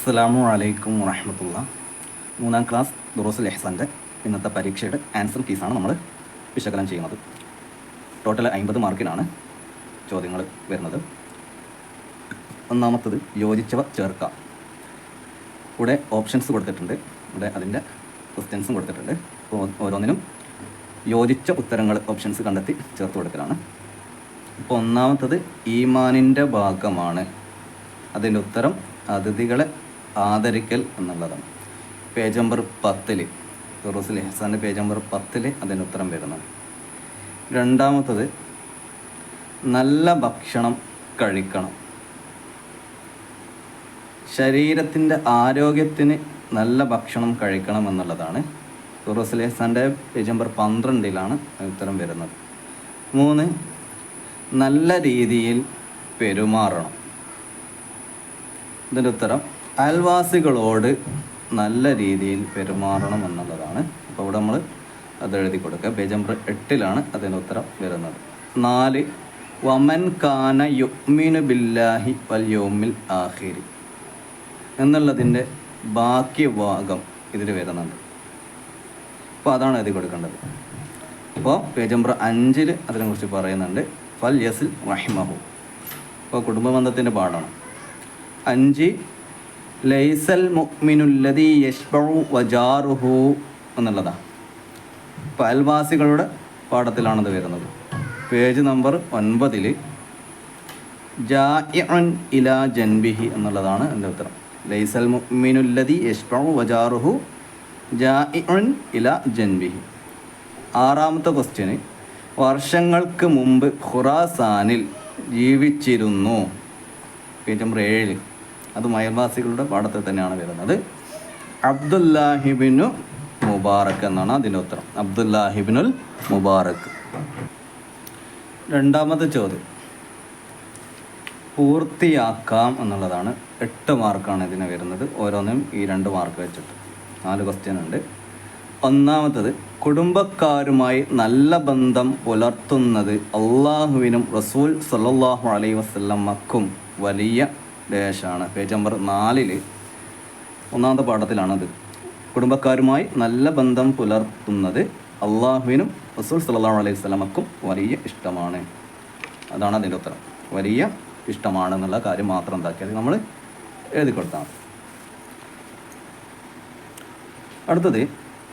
അസ്സലാമു അലൈക്കും വറഹ്മത്തുള്ളാഹി. 3ാം ക്ലാസ് ദുറൂസുൽ ഇഹ്സാൻ്റെ ഇന്നത്തെ പരീക്ഷയുടെ ആൻസർ കീസാണ് നമ്മൾ വിശകലനം ചെയ്യുന്നത്. ടോട്ടൽ 50 മാർക്കിനാണ് ചോദ്യങ്ങൾ വരുന്നത്. ഒന്നാമത്തത് യോജിച്ചവ ചേർക്കാം. ഇവിടെ ഓപ്ഷൻസ് കൊടുത്തിട്ടുണ്ട്, ഇവിടെ അതിൻ്റെ ക്വസ്റ്റ്യൻസും കൊടുത്തിട്ടുണ്ട്. അപ്പോൾ ഓരോന്നിനും യോജിച്ച ഉത്തരങ്ങൾ ഓപ്ഷൻസ് കണ്ടെത്തി ചേർത്ത് കൊടുക്കലാണ്. ഇപ്പോൾ ഒന്നാമത്തത് ഈമാനിൻ്റെ ഭാഗമാണ്. അതിൻ്റെ ഉത്തരം അതിഥികളെ ആദരിക്കൽ എന്നുള്ളതാണ്. പേജ് നമ്പർ 10 ദുറൂസുൽ ഇഹ്സാൻ്റെ പേജ് നമ്പർ 10 അതിൻ്റെ ഉത്തരം വരുന്നത്. രണ്ടാമത്തത് നല്ല ഭക്ഷണം കഴിക്കണം. ശരീരത്തിൻ്റെ ആരോഗ്യത്തിന് നല്ല ഭക്ഷണം കഴിക്കണം എന്നുള്ളതാണ്. ദുറൂസുൽ ഇഹ്സാൻ്റെ പേജ് നമ്പർ 12 ഉത്തരം വരുന്നത്. 3, നല്ല രീതിയിൽ പെരുമാറണം. ഇതിൻ്റെ ഉത്തരം അയൽവാസികളോട് നല്ല രീതിയിൽ പെരുമാറണം എന്നുള്ളതാണ്. അപ്പോൾ ഇവിടെ നമ്മൾ അത് എഴുതി കൊടുക്കുക. പേജ് നമ്പർ 8 അതിൻ്റെ ഉത്തരം വരുന്നത്. 4, വമൻ കാന യുഅ്മിനു ബില്ലാഹി വൽ യൗമിൽ ആഖിരി എന്നുള്ളതിൻ്റെ ബാക്കി ഭാഗം ഇതിൽ വരുന്നുണ്ട്. അപ്പോൾ അതാണ് എഴുതി കൊടുക്കേണ്ടത്. അപ്പോൾ പേജ് നമ്പർ 5 അതിനെക്കുറിച്ച് പറയുന്നുണ്ട്. ഫൽ യസിൽ റഹിമഹു. അപ്പോൾ കുടുംബബന്ധത്തിൻ്റെ പാഠമാണ്. 5, ലൈസൽ മുഅ്മിനുല്ലദീ യശ്ബഉ വജാറുഹു എന്നുള്ളതാണ്. അപ്പോൾ അയൽവാസികളുടെ പാഠത്തിലാണത് വരുന്നത്. പേജ് നമ്പർ 9 ജാഇഉൻ ഇലാ ജൻബിഹി എന്നുള്ളതാണ് എൻ്റെ ഉത്തരം. ലൈസൽ മുഅ്മിനുല്ലദീ യശ്ബഉ വജാറുഹു ജാഇഉൻ ഇലാ ജൻബിഹി. 6ാമത്തെ ക്വസ്റ്റ്യന് വർഷങ്ങൾക്ക് മുമ്പ് ഖുറാസാനിൽ ജീവിച്ചിരുന്നു. പേജ് നമ്പർ 7 അതും അയൽവാസികളുടെ പാഠത്തിൽ തന്നെയാണ് വരുന്നത്. അബ്ദുല്ലാഹിബിനു മുബാറക്ക് എന്നാണ് അതിൻ്റെ ഉത്തരം. അബ്ദുല്ലാഹിബിനുൽ മുബാറക്ക്. 2ാമത്തെ ചോദ്യം പൂർത്തിയാക്കാം എന്നുള്ളതാണ്. 8 മാർക്കാണ് ഇതിന് വരുന്നത്. ഓരോന്നും ഈ 2 മാർക്ക് വെച്ചിട്ട് 4 ക്വസ്റ്റ്യൻ ഉണ്ട്. 1ാമത്തത് കുടുംബക്കാരുമായി നല്ല ബന്ധം പുലർത്തുന്നത് അള്ളാഹുവിനും റസൂൽ സല്ലല്ലാഹു അലൈഹി വസല്ലമക്കും വലിയ ദേശമാണ്. Page number 4 1ാമത്തെ പാഠത്തിലാണത്. കുടുംബക്കാരുമായി നല്ല ബന്ധം പുലർത്തുന്നത് അള്ളാഹുവിനും റസൂൽ സല്ലല്ലാഹു അലൈഹി വസല്ലമക്കും വലിയ ഇഷ്ടമാണ്. അതാണ് അതിൻ്റെ ഉത്തരം. വലിയ ഇഷ്ടമാണ് എന്നുള്ള കാര്യം മാത്രം എന്താക്കിയത് നമ്മൾ എഴുതി കൊടുത്താൽ മതി. അടുത്തത്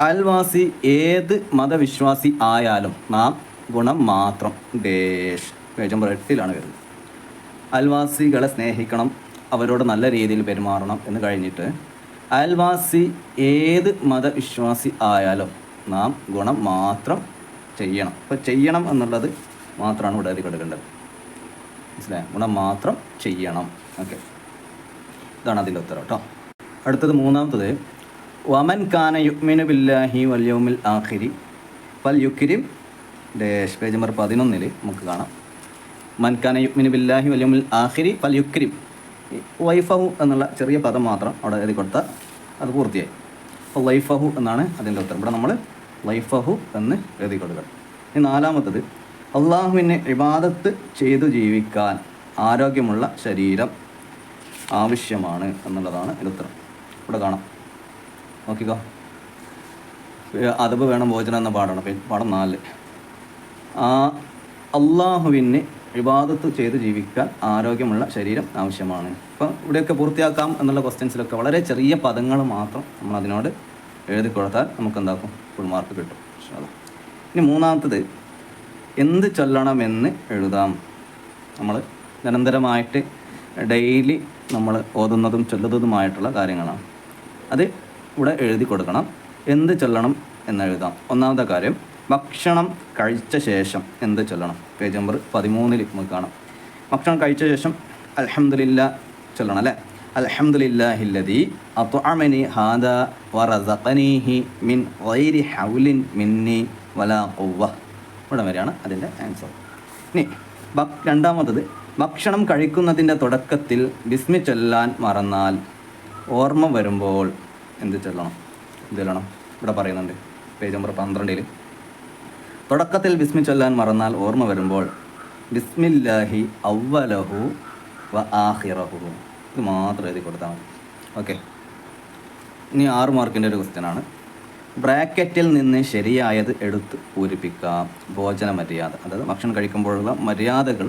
അയൽവാസി ഏത് മതവിശ്വാസി ആയാലും നാം ഗുണം മാത്രം ഡേഷ്. പേജ് നമ്പർ 8 വരുന്നത്. അയൽവാസികളെ സ്നേഹിക്കണം, അവരോട് നല്ല രീതിയിൽ പെരുമാറണം എന്ന് കഴിഞ്ഞിട്ട് അയൽവാസി ഏത് മതവിശ്വാസി ആയാലും നാം ഗുണം മാത്രം ചെയ്യണം. അപ്പോൾ ചെയ്യണം എന്നുള്ളത് മാത്രമാണ് ഇവിടെ എഴുതി കൊടുക്കേണ്ടത്. മനസ്സിലായോ? ഗുണം മാത്രം ചെയ്യണം. ഓക്കെ, ഇതാണ് അതിൻ്റെ ഉത്തരം കേട്ടോ. അടുത്തത് 3ാമത്തത് വമൻ കാന യുഅ്മിനു ബില്ലാഹി വൽ യൗമിൽ ആഖിരി ഫൽ യുക്രിം ഡേഷ്. പേജ് നമ്പർ 11 നമുക്ക് കാണാം. മൻ കാന യുഅ്മിനു ബില്ലാഹി വൽ യൗമിൽ ആഖിരി ഫൽ യുക്രിം. വൈഫഹു എന്നുള്ള ചെറിയ പദം മാത്രം അവിടെ എഴുതി കൊടുത്താൽ അത് പൂർത്തിയായി. അപ്പോൾ വൈഫഹു എന്നാണ് അതിൻ്റെ ഉത്തരം. ഇവിടെ നമ്മൾ വൈഫഹു എന്ന് എഴുതി കൊടുക്കണം. ഇനി 4ാമത്തത് അള്ളാഹുവിനെ ഇബാദത്ത് ചെയ്തു ജീവിക്കാൻ ആരോഗ്യമുള്ള ശരീരം ആവശ്യമാണ് എന്നുള്ളതാണ് ഇതിൻ്റെ ഉത്തരം. ഇവിടെ കാണാം, നോക്കിക്കോ. അദബ് വേണം ഭോജനം എന്ന പാഠമാണ്. പാഠം 4. അള്ളാഹുവിന് ഇബാദത്ത് ചെയ്ത് ജീവിക്കാൻ ആരോഗ്യമുള്ള ശരീരം ആവശ്യമാണ്. അപ്പം ഇവിടെയൊക്കെ പൂർത്തിയാക്കാം എന്നുള്ള ക്വസ്റ്റ്യൻസിലൊക്കെ വളരെ ചെറിയ പദങ്ങൾ മാത്രം നമ്മൾ അതിനോട് എഴുതി കൊടുത്താൽ നമുക്ക് എന്താക്കും, ഫുൾ മാർക്ക് കിട്ടും. ഇനി 3ാമത്തത് എന്ത് ചൊല്ലണമെന്ന് എഴുതാം. നമ്മൾ നിരന്തരമായിട്ട് ഡെയിലി നമ്മൾ ഓതുന്നതും ചൊല്ലുന്നതുമായിട്ടുള്ള കാര്യങ്ങളാണ്. അത് ഇവിടെ എഴുതി കൊടുക്കണം. എന്ത് ചൊല്ലണം എന്ന് എഴുതാം. 1ാമത്തെ കാര്യം ഭക്ഷണം കഴിച്ച ശേഷം എന്ത് ചൊല്ലണം. പേജ് നമ്പർ 13 നമുക്ക് കാണാം. ഭക്ഷണം കഴിച്ച ശേഷം അൽഹംദുലില്ലാ ചൊല്ലണം അല്ലേ. അൽഹംദുലില്ലാഹില്ലദീ അത്അമനി ഹാദാ വറസഖനീഹി മിൻ ഗൈരി ഹൗലിൻ മിന്നി വലാ ഖുവ്വ. ഇവിടെ വരെയാണ് അതിൻ്റെ ആൻസർ. ഇനി 2ാമത്തത് ഭക്ഷണം കഴിക്കുന്നതിൻ്റെ തുടക്കത്തിൽ ബിസ്മി ചൊല്ലാൻ മറന്നാൽ ഓർമ്മ വരുമ്പോൾ എന്ത് ചൊല്ലണം. എന്ത് ചൊല്ലണം ഇവിടെ പറയുന്നുണ്ട്. പേജ് നമ്പർ 12 തുടക്കത്തിൽ ബിസ്മി ചൊല്ലാൻ മറന്നാൽ ഓർമ്മ വരുമ്പോൾ ബിസ്മില്ലാഹി അവ്വലഹു വ ആഖിറഹു. ഇത് മാത്രം എഴുതി കൊടുത്താൽ മതി. ഓക്കെ, ഇനി 6 മാർക്കിൻ്റെ ഒരു ക്വസ്റ്റ്യനാണ്. ബ്രാക്കറ്റിൽ നിന്ന് ശരിയായത് എടുത്ത് പൂരിപ്പിക്കാം. ഭോജന മര്യാദ, അതായത് ഭക്ഷണം കഴിക്കുമ്പോഴുള്ള മര്യാദകൾ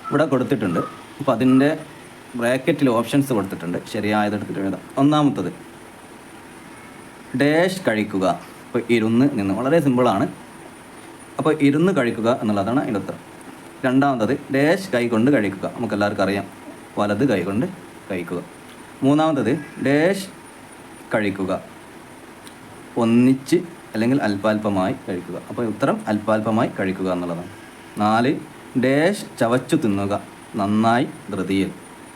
ഇവിടെ കൊടുത്തിട്ടുണ്ട്. അപ്പോൾ അതിൻ്റെ ബ്രാക്കറ്റിൽ ഓപ്ഷൻസ് കൊടുത്തിട്ടുണ്ട്. ശരിയായത് എടുത്തിട്ട് എഴുതാം. ഒന്നാമത്തത് ഡാഷ് കഴിക്കുക. ഇപ്പോൾ ഇരുന്ന് നിന്ന്, വളരെ സിമ്പിളാണ്. അപ്പോൾ ഇരുന്ന് കഴിക്കുക എന്നുള്ളതാണ് അതിൻ്റെ ഉത്തരം. രണ്ടാമത്തത് ഡാഷ് കൈ കൊണ്ട് കഴിക്കുക. നമുക്കെല്ലാവർക്കും അറിയാം, വലത് കൈ കൊണ്ട് കഴിക്കുക. മൂന്നാമത്തത് ഡാഷ് കഴിക്കുക, ഒന്നിച്ച് അല്ലെങ്കിൽ അല്പാൽപമായി കഴിക്കുക. അപ്പോൾ ഉത്തരം അല്പാൽപമായി കഴിക്കുക എന്നുള്ളതാണ്. 4 ഡാഷ് ചവച്ചു തിന്നുക, നന്നായി ധൃതിയിൽ.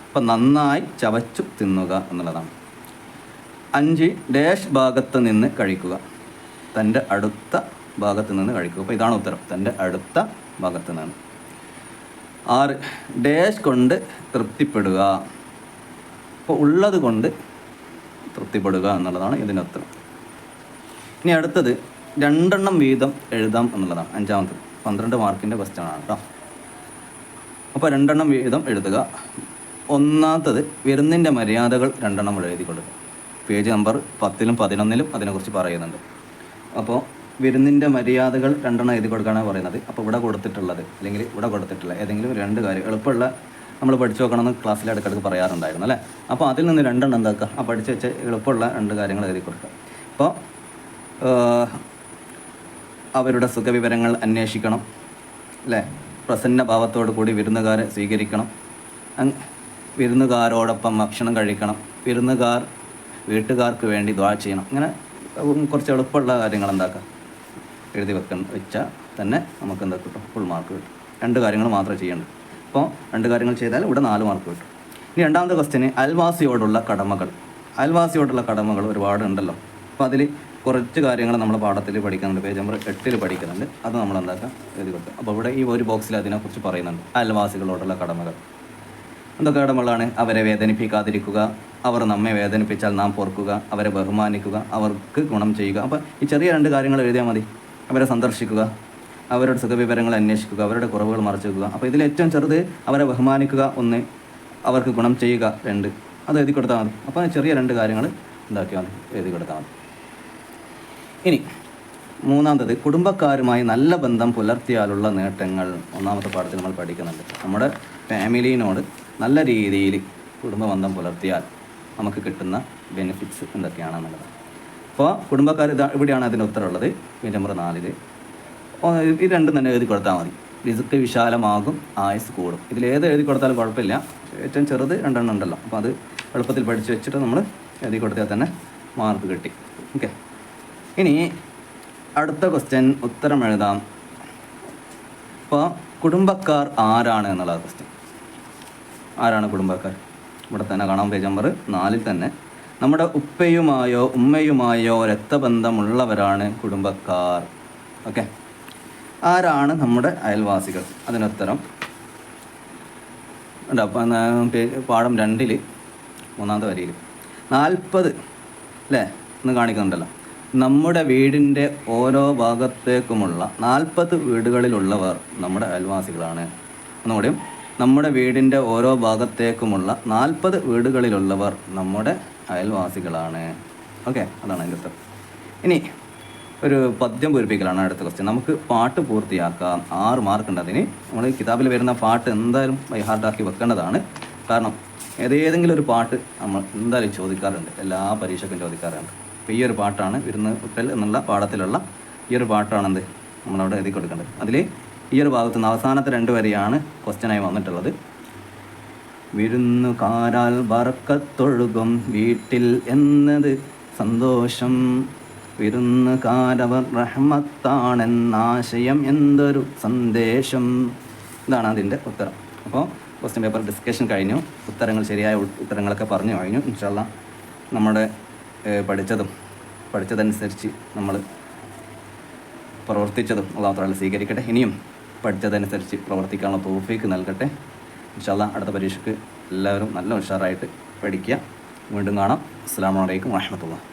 അപ്പോൾ നന്നായി ചവച്ചു തിന്നുക എന്നുള്ളതാണ്. 5 ഡാഷ് ഭാഗത്ത് നിന്ന് കഴിക്കുക, തൻ്റെ അടുത്ത ഭാഗത്ത് നിന്ന് കഴിക്കുക. അപ്പോൾ ഇതാണ് ഉത്തരം, തൻ്റെ അടുത്ത ഭാഗത്ത് നിന്ന്. 6 ഡാഷ് കൊണ്ട് തൃപ്തിപ്പെടുക. അപ്പോൾ ഉള്ളത് കൊണ്ട് തൃപ്തിപ്പെടുക എന്നുള്ളതാണ് ഇതിൻ്റെ ഉത്തരം. ഇനി അടുത്തത് 2 വീതം എഴുതാം എന്നുള്ളതാണ്. 5-ാമത്തത് 12 മാർക്കിൻ്റെ ക്വസ്റ്റ്യനാണ് കേട്ടോ. അപ്പോൾ 2 വീതം എഴുതുക. ഒന്നാമത്തത് വിരുന്നിൻ്റെ മര്യാദകൾ 2 ഇവിടെ എഴുതി കൊടുക്കുക. പേജ് നമ്പർ 10-ലും 11-ലും അതിനെക്കുറിച്ച് പറയുന്നുണ്ട്. അപ്പോൾ വിരുന്നിൻ്റെ മര്യാദകൾ 2 എഴുതി കൊടുക്കുകയാണ് പറയുന്നത്. അപ്പോൾ ഇവിടെ കൊടുത്തിട്ടുള്ളത് അല്ലെങ്കിൽ ഇവിടെ കൊടുത്തിട്ടുള്ള ഏതെങ്കിലും 2 കാര്യം എളുപ്പമുള്ള നമ്മൾ പഠിച്ചു നോക്കണമെന്ന് ക്ലാസ്സിൽ ഇടയ്ക്കിടയ്ക്ക് പറയാറുണ്ടായിരുന്നു അല്ലേ. അപ്പോൾ അതിൽ നിന്ന് 2 എന്താക്കുക, ആ പഠിച്ച് വെച്ച് എളുപ്പമുള്ള 2 കാര്യങ്ങൾ എഴുതി കൊടുക്കുക. അപ്പോൾ അവരുടെ സുഖവിവരങ്ങൾ അന്വേഷിക്കണം അല്ലേ. പ്രസന്ന ഭാവത്തോടു കൂടി വിരുന്നുകാരെ സ്വീകരിക്കണം. വിരുന്നുകാരോടൊപ്പം ഭക്ഷണം കഴിക്കണം. വിരുന്നുകാർ വീട്ടുകാർക്ക് വേണ്ടി ദ്വാ ചെയ്യണം. ഇങ്ങനെ കുറച്ച് എളുപ്പമുള്ള കാര്യങ്ങൾ എന്താക്കുക എഴുതി വെച്ചാൽ തന്നെ നമുക്ക് എന്താ കിട്ടും, ഫുൾ മാർക്ക് കിട്ടും. 2 കാര്യങ്ങൾ മാത്രമേ ചെയ്യേണ്ടൂ. അപ്പോൾ 2 കാര്യങ്ങൾ ചെയ്താൽ ഇവിടെ 4 മാർക്ക് കിട്ടും. ഇനി രണ്ടാമത്തെ ക്വസ്റ്റ്യന് അയൽവാസിയോടുള്ള കടമകൾ. അയൽവാസിയോടുള്ള കടമകൾ ഒരുപാട് ഉണ്ടല്ലോ. അപ്പോൾ അതിൽ കുറച്ച് കാര്യങ്ങൾ നമ്മൾ പാഠത്തിൽ പഠിക്കുന്നുണ്ട്. പേജ് നമ്പർ 8-ൽ പഠിക്കുന്നുണ്ട്. അത് നമ്മൾ എന്താക്കുക എഴുതി കൊടുക്കുക. അപ്പോൾ ഇവിടെ ഈ ഒരു ബോക്സിൽ അതിനെക്കുറിച്ച് പറയുന്നുണ്ട്. അയൽവാസികളോടുള്ള കടമകൾ എന്തൊക്കെ കടമകളാണ്? അവരെ വേദനിപ്പിക്കാതിരിക്കുക, അവർ നമ്മെ വേദനിപ്പിച്ചാൽ നാം പൊറുക്കുക, അവരെ ബഹുമാനിക്കുക, അവർക്ക് ഗുണം ചെയ്യുക. അപ്പോൾ ഈ ചെറിയ 2 കാര്യങ്ങൾ എഴുതിയാൽ മതി. അവരെ സന്ദർശിക്കുക, അവരുടെ സുഖവിവരങ്ങൾ അന്വേഷിക്കുക, അവരുടെ കുറവുകൾ മറച്ചുവെക്കുക. അപ്പോൾ ഇതിൽ ഏറ്റവും ചെറുത് അവരെ ബഹുമാനിക്കുക 1, അവർക്ക് ഗുണം ചെയ്യുക 2. അത് എഴുതി കൊടുത്താൽ മതി. അപ്പോൾ ചെറിയ 2 കാര്യങ്ങൾ എന്താക്കിയാൽ മതി, എഴുതി കൊടുത്താൽ മതി. ഇനി 3-ാമത്തത് കുടുംബക്കാരുമായി നല്ല ബന്ധം പുലർത്തിയാലുള്ള നേട്ടങ്ങൾ. 1-ാമത്തെ പാഠത്തിൽ നമ്മൾ പഠിക്കുന്നുണ്ട്. നമ്മുടെ ഫാമിലിനോട് നല്ല രീതിയിൽ കുടുംബ ബന്ധം പുലർത്തിയാൽ നമുക്ക് കിട്ടുന്ന ബെനിഫിറ്റ്സ് എന്തൊക്കെയാണെന്നുള്ളത്. അപ്പോൾ കുടുംബക്കാർ ഇവിടെയാണ് അതിൻ്റെ ഉത്തരമുള്ളത്. പേജ് നമ്പർ 4-ൽ ഈ 2 തന്നെ എഴുതി കൊടുത്താൽ മതി. റിസ്ക് വിശാലമാകും, ആയുസ് കൂടും. ഇതിലേത് എഴുതി കൊടുത്താലും കുഴപ്പമില്ല. ഏറ്റവും ചെറുത് 2 ഉണ്ടല്ലോ. അപ്പോൾ അത് എളുപ്പത്തിൽ പഠിച്ച് വെച്ചിട്ട് നമ്മൾ എഴുതി കൊടുത്താൽ തന്നെ മാർക്ക് കിട്ടി. ഓക്കെ, ഇനി അടുത്ത ക്വസ്റ്റ്യൻ ഉത്തരം എഴുതാം. അപ്പോൾ കുടുംബക്കാർ ആരാണ് എന്നുള്ള ക്വസ്റ്റ്യൻ. ആരാണ് കുടുംബക്കാർ? ഇവിടെ തന്നെ കാണാം, പേജ് നമ്പർ 4-ൽ തന്നെ. നമ്മുടെ ഉപ്പയുമായോ ഉമ്മയുമായോ രക്തബന്ധമുള്ളവരാണ് കുടുംബക്കാർ. ഓക്കെ, ആരാണ് നമ്മുടെ അയൽവാസികൾ? അതിനുത്തരം ഉണ്ട്. അപ്പം പാഠം 2-ൽ 3-ാമത്തെ വരിയിൽ 40 അല്ലേ എന്ന് കാണിക്കുന്നുണ്ടല്ലോ. നമ്മുടെ വീടിൻ്റെ ഓരോ ഭാഗത്തേക്കുമുള്ള 40 വീടുകളിലുള്ളവർ നമ്മുടെ അയൽവാസികളാണ്. ഒന്നുകൂടിയും, നമ്മുടെ വീടിൻ്റെ ഓരോ ഭാഗത്തേക്കുമുള്ള 40 വീടുകളിലുള്ളവർ നമ്മുടെ അയൽവാസികളാണ്. ഓക്കെ, അതാണ് അതിൻ്റെ ഉത്തരം. ഇനി ഒരു പദ്യം പൂരിപ്പിക്കലാണ് അടുത്ത ക്വസ്റ്റ്യൻ. നമുക്ക് പാട്ട് പൂർത്തിയാക്കാം. 6 മാർക്ക് ഉണ്ട് അതിന്. നമ്മൾ കിതാബിൽ വരുന്ന പാട്ട് എന്തായാലും ബൈ ഹാർട്ടാക്കി വെക്കേണ്ടതാണ്. കാരണം ഏതെങ്കിലും ഒരു പാട്ട് നമ്മൾ എന്തായാലും ചോദിക്കാറുണ്ട്, എല്ലാ പരീക്ഷയ്ക്കും ചോദിക്കാറുണ്ട്. അപ്പോൾ ഈ ഒരു പാട്ടാണ് വിരുന്ന് കുട്ടൽ എന്നുള്ള പാഠത്തിലുള്ള ഈ ഒരു പാട്ടാണെന്ത് നമ്മളവിടെ എഴുതി കൊടുക്കേണ്ടത്. അതിൽ ഈ ഒരു ഭാഗത്ത് നിന്ന് അവസാനത്തെ 2 വരിയാണ് ക്വസ്റ്റ്യനായി വന്നിട്ടുള്ളത്. വിരുന്നുകാരാൽ ബർക്കത്തൊഴുകും വീട്ടിൽ എന്നത് സന്തോഷം, വിരുന്നുകാരവർ റഹ്മത്താണെന്നാശയം എന്തൊരു സന്ദേശം. ഇതാണ് അതിൻ്റെ ഉത്തരം. അപ്പോൾ ക്വസ്റ്റ്യൻ പേപ്പർ ഡിസ്കഷൻ കഴിഞ്ഞു. ഉത്തരങ്ങൾ ശരിയായ ഉത്തരങ്ങളൊക്കെ പറഞ്ഞു കഴിഞ്ഞു. ഇൻഷാ അല്ലാഹ് നമ്മുടെ പഠിച്ചതനുസരിച്ച് നമ്മൾ പ്രവർത്തിച്ചതും അല്ലാഹു തആല സ്വീകരിക്കട്ടെ. ഇനിയും പഠിച്ചതനുസരിച്ച് പ്രവർത്തിക്കാനുള്ള തൗഫീക്ക് നൽകട്ടെ. ഇൻഷാ അല്ലാഹ് അടുത്ത പരീക്ഷയ്ക്ക് എല്ലാവരും നല്ല ഉഷാറായിട്ട് പഠിക്കുക. വീണ്ടും കാണാം. അസ്സലാമു അലൈക്കും വറഹ്മത്തുള്ളാഹി.